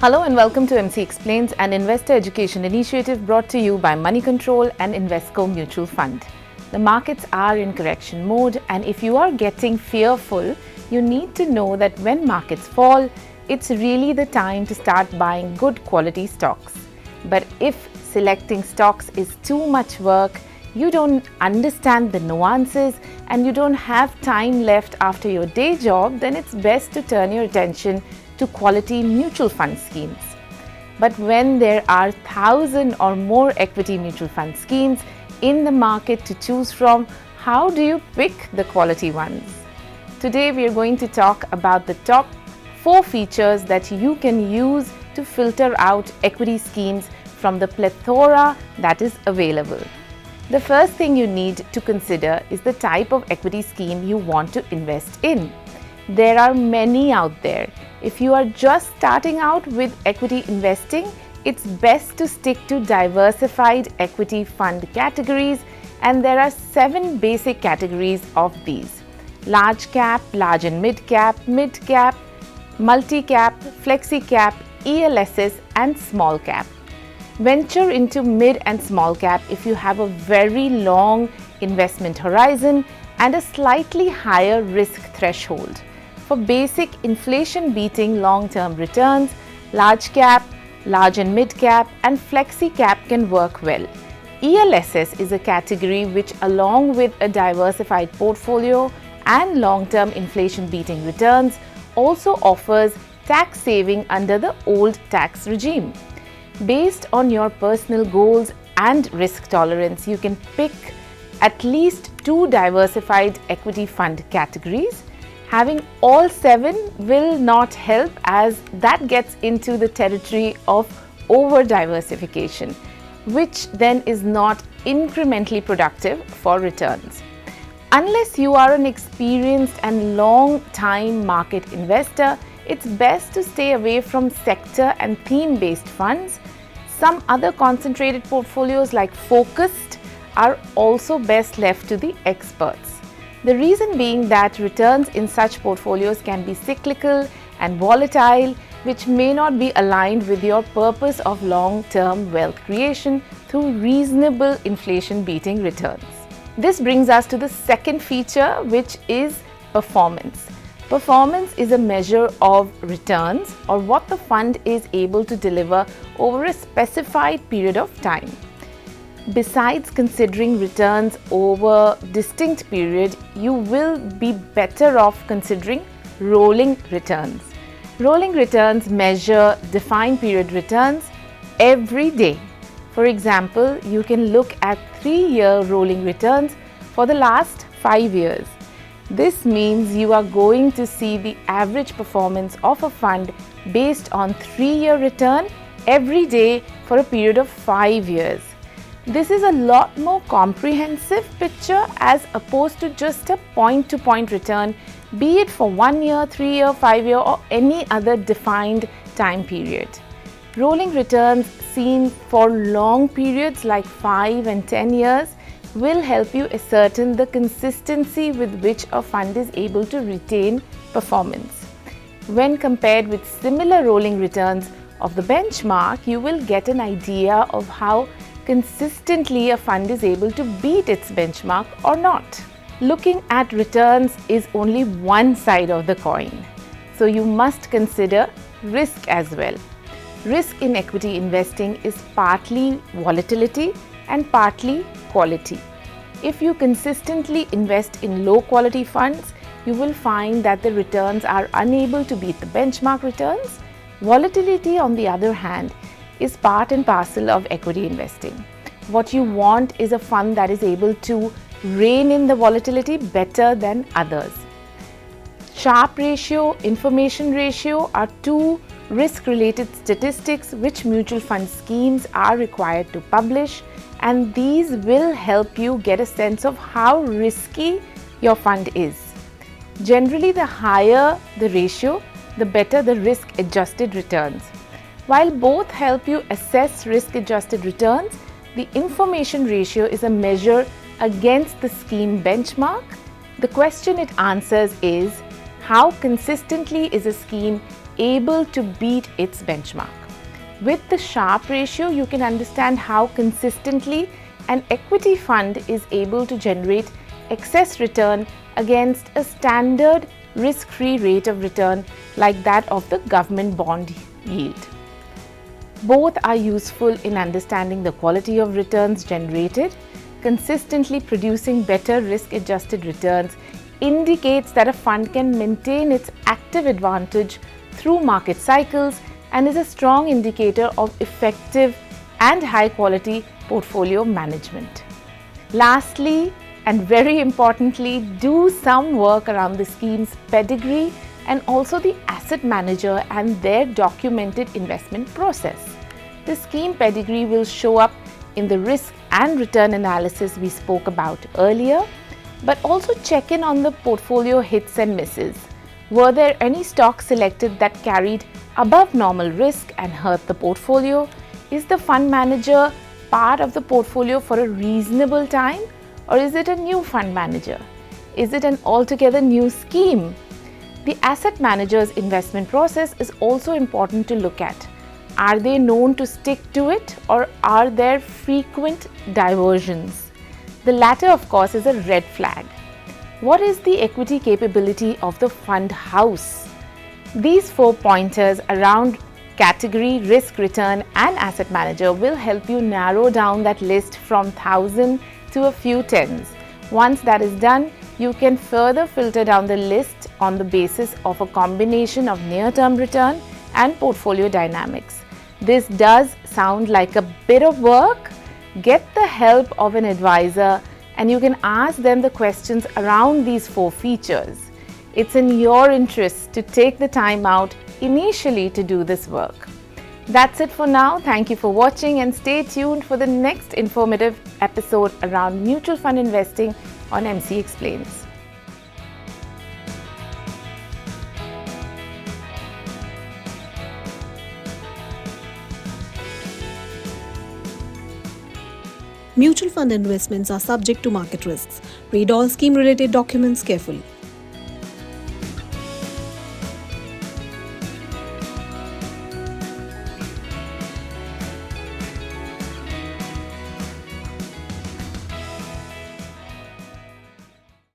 Hello and welcome to MC Explains, an investor education initiative brought to you by Moneycontrol and Invesco Mutual Fund. The markets are in correction mode, and if you are getting fearful, you need to know that when markets fall, it's really the time to start buying good quality stocks. But if selecting stocks is too much work, you don't understand the nuances, and you don't have time left after your day job, then it's best to turn your attention to quality mutual fund schemes. But when there are 1,000 or more equity mutual fund schemes in the market to choose from, how do you pick the quality ones? Today we are going to talk about the top 4 features that you can use to filter out equity schemes from the plethora that is available. The first thing you need to consider is the type of equity scheme you want to invest in. There are many out there. If you are just starting out with equity investing, it's best to stick to diversified equity fund categories, and there are 7 basic categories of these: large cap, large and mid cap, multi-cap, flexi-cap, ELSs and small cap. Venture into mid and small cap if you have a very long investment horizon and a slightly higher risk threshold. For basic inflation-beating long-term returns, large cap, large and mid-cap and flexi-cap can work well. ELSs is a category which, along with a diversified portfolio and long-term inflation-beating returns, also offers tax saving under the old tax regime. Based on your personal goals and risk tolerance, you can pick at least 2 diversified equity fund categories. Having all 7 will not help, as that gets into the territory of over-diversification, which then is not incrementally productive for returns. Unless you are an experienced and long-time market investor, it's best to stay away from sector and theme-based funds. Some other concentrated portfolios like focused are also best left to the experts. The reason being that returns in such portfolios can be cyclical and volatile, which may not be aligned with your purpose of long-term wealth creation through reasonable inflation-beating returns. This brings us to the second feature, which is performance. Performance is a measure of returns, or what the fund is able to deliver over a specified period of time. Besides considering returns over a distinct period, you will be better off considering rolling returns. Rolling returns measure defined period returns every day. For example, you can look at 3-year rolling returns for the last 5 years. This means you are going to see the average performance of a fund based on 3-year return every day for a period of 5 years. This is a lot more comprehensive picture as opposed to just a point-to-point return, be it for 1 year, 3 year, 5 year or any other defined time period. Rolling returns seen for long periods like 5 and 10 years will help you ascertain the consistency with which a fund is able to retain performance. When compared with similar rolling returns of the benchmark, you will get an idea of how consistently a fund is able to beat its benchmark or not. Looking at returns is only one side of the coin, so you must consider risk as well. Risk in equity investing is partly volatility and partly quality. If you consistently invest in low quality funds, you will find that the returns are unable to beat the benchmark returns. Volatility, on the other hand, is part and parcel of equity investing. What you want is a fund that is able to rein in the volatility better than others. Sharpe ratio, information ratio are 2 risk-related statistics which mutual fund schemes are required to publish, and these will help you get a sense of how risky your fund is. Generally, the higher the ratio, the better the risk-adjusted returns. While both help you assess risk-adjusted returns, the information ratio is a measure against the scheme benchmark. The question it answers is, how consistently is a scheme able to beat its benchmark. With the Sharpe ratio, you can understand how consistently an equity fund is able to generate excess return against a standard risk-free rate of return like that of the government bond yield. Both are useful in understanding the quality of returns generated. Consistently producing better risk-adjusted returns indicates that a fund can maintain its active advantage through market cycles and is a strong indicator of effective and high-quality portfolio management. Lastly, and very importantly, do some work around the scheme's pedigree and also the asset manager and their documented investment process. The scheme pedigree will show up in the risk and return analysis we spoke about earlier, but also check in on the portfolio hits and misses. Were there any stocks selected that carried above normal risk and hurt the portfolio? Is the fund manager part of the portfolio for a reasonable time, or is it a new fund manager? Is it an altogether new scheme? The asset manager's investment process is also important to look at. Are they known to stick to it, or are there frequent diversions? The latter, of course, is a red flag. What is the equity capability of the fund house? These 4 pointers around category, risk, return, and asset manager will help you narrow down that list from 1,000 to a few tens. Once that is done, you can further filter down the list on the basis of a combination of near-term return and portfolio dynamics. This does sound like a bit of work. Get the help of an advisor and you can ask them the questions around these 4 features. It's in your interest to take the time out initially to do this work. That's it for now. Thank you for watching and stay tuned for the next informative episode around mutual fund investing on MC Explains. Mutual fund investments are subject to market risks. Read all scheme-related documents carefully.